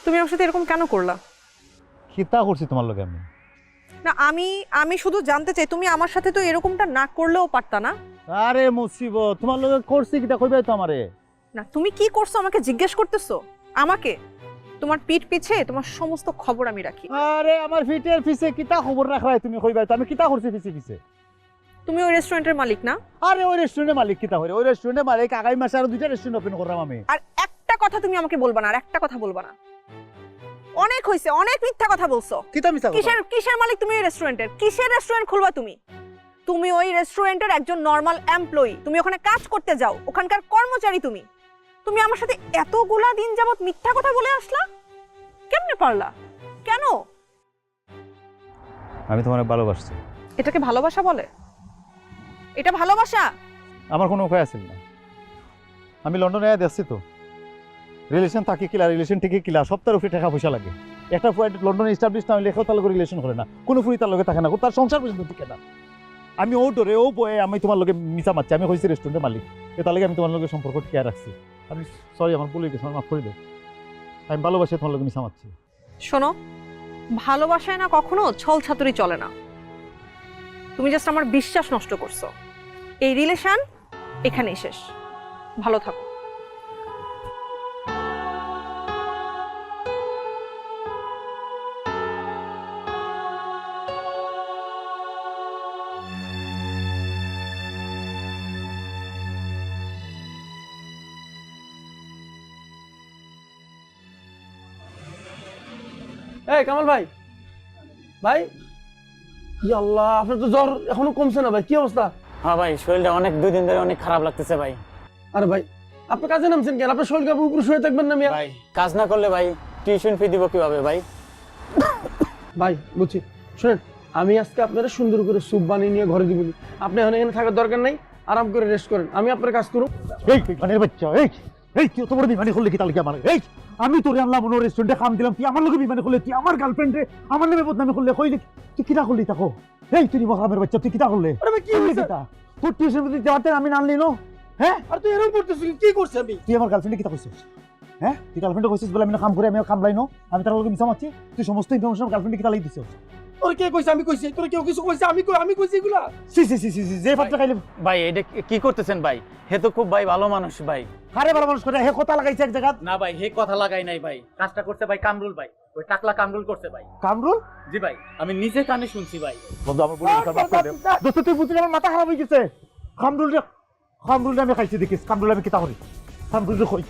তুমি আমার সাথে এরকম কেন করলা? কিতা করছি তোমার লগে আমি? না আমি শুধু জানতে চাই, তুমি আমার সাথে তো এরকমটা না করলেও পারতা না? আরে মুসিবত, তোমার লগে করছি কিতা কইবাই তো আমারে? না, তুমি কি করছো আমাকে জিজ্ঞেস করতেছো? আমাকে? তোমার পিঠ পিছে তোমার সমস্ত খবর আমি রাখি। আরে আমার ফিটের পিছে কিতা খবর রাখলাই তুমি কইবাই তো? আমি কিতা করছি পিছে পিছে? তুমি ওই রেস্টুরেন্টের মালিক না? আরে ওই রেস্টুরেন্টের মালিক কিতা করে? ওই রেস্টুরেন্টের মালিক আগামী মাসে আরো 2টা রেস্টুরেন্ট ওপেন করলাম আমি। আর একটা কথা তুমি আমাকে বলবা না, আর একটা কথা বলবা না। অনেক হইছে, অনেক মিথ্যা কথা বলছো। কিতা মিছা কথা? কিসের মালিক তুমি ওই রেস্টুরেন্টের? কিসের রেস্টুরেন্ট খুলবা তুমি? তুমি ওই রেস্টুরেন্টের একজন নরমাল এমপ্লয়ি, তুমি ওখানে কাজ করতে যাও, ওখানকার কর্মচারী তুমি। তুমি আমার সাথে এতগুলা দিন যাবত মিথ্যা কথা বলে আসলা? কেমনে পারলা? কেন? আমি তোমারে ভালোবাসছি। এটাকে ভালোবাসা বলে? এটা ভালোবাসা? আমার কোনো উপায় আছে না। আমি লন্ডনে দেখছি তো রিলেশন থাকে কিলা, রিলেশন থেকে কিলা, সপ্তাহের উপরে টাকা পয়সা লাগে। একটা পয়েন্ট লন্ডনে এস্টাবলিশ না হইলে তার লগে রিলেশন করে না, কোনো ফুরি তার লগে থাকে না, তার সংসার পর্যন্ত টিকে না। আমি ও ডরে ও বয়ে আমি তোমার লগে মিছা মারছি। আমি হয়েছি রেস্টুরেন্টের মালিক, তার লগে আমি তোমার লগে সম্পর্ক টিকে রাখছি। আমি সরি, আমার ভুলে গেছি, মাফ করে দাও। আমি ভালোবাসি তোমার লগে মিছা মারছি। শোনো, ভালোবাসায় না কখনো ছল ছাতুরি চলে না। তুমি জাস্ট আমার বিশ্বাস নষ্ট করছো। এই রিলেশন এখানেই শেষ। ভালো থাকো। এই কামাল ভাই, ভাই ই আল্লাহ, আপনার তো জ্বর এখনো কমছে না ভাই, কি অবস্থা? হ্যাঁ ভাই, শরীরটা অনেক 2 দিন ধরে অনেক খারাপ লাগতেছে ভাই। আরে ভাই, আপনি কাজে নামছেন কেন? আপনার শরীর কাপড় উপরে শুয়ে থাকবেন না মিয়া? ভাই কাজ না করলে ভাই টিউশন ফি দিব কিভাবে ভাই? ভাই বুঝছি, শুনেন, আমি আজকে আপনারা সুন্দর করে স্যুপ বানিয়ে নিয়ে ঘরে দিব। আপনি এখন এখানে থাকার দরকার নাই, আরাম করে রেস্ট করেন, আমি আপনার কাজ করুন। এই বিমানের বাচ্চা, এই তুই তোমার বিমানে করলে কি তাহলে কি আমার? এই আমি তোরে আনলাম অন্য রেস্টুরেন্টে খাম দিলাম, তুই আমার লগে বিমানে করলে, তুই আমার গার্লফ্রেন্ডে আমার নামে বদনামে করলে, কইলে তুই কিনা করলি? তাকো এই তুই মহামের বাচ্চা, তুই কিটা করলে? আরে ভাই কি হইছে? তোর টিউশন ফি যাওয়াতে আমি নানলি নো? হ্যাঁ, আর তুই এরকম করতেছিস, কি করছ? আমি তুই আমার গার্লফ্রেন্ডে কিটা কইছিস? হ্যাঁ, তুই গার্লফ্রেন্ডে কইছিস বলে আমি কাম করে, আমি কাম লাইনো, আমি তার লগে মিছা মারছি। তুই সমস্ত ইনফরমেশন গার্লফ্রেন্ডে কিটা লাগি দিছিস? তোর কে কইছে? আমি কইছি? তোর কেউ কিছু কইছে? আমি কইছি এগুলা? সি সি সি সি যে পাত্র খাইলে। ভাই এটা কি করতেছেন ভাই? হে তো খুব ভাই ভালো মানুষ ভাই। আরে ভালো মানুষ করে হে কথা লাগাইছে এক জায়গা। না ভাই, হে কথা লাগাই নাই ভাই, কাজটা করছে ভাই কামরুল ভাই, ওই টাকলা কামরুল করছে ভাই। কামরুল? জি ভাই, আমি নিজে কানে শুনছি ভাই। বন্ধু আমার বলে দিতে মাফ করে দে। দোস্ত তুই বুঝলি আমার মাথা খারাপ হয়ে গেছে। কামরুল রে আমি খাইছি দেখিস, কামরুল আমি কিতা করি? কামরুল রে কই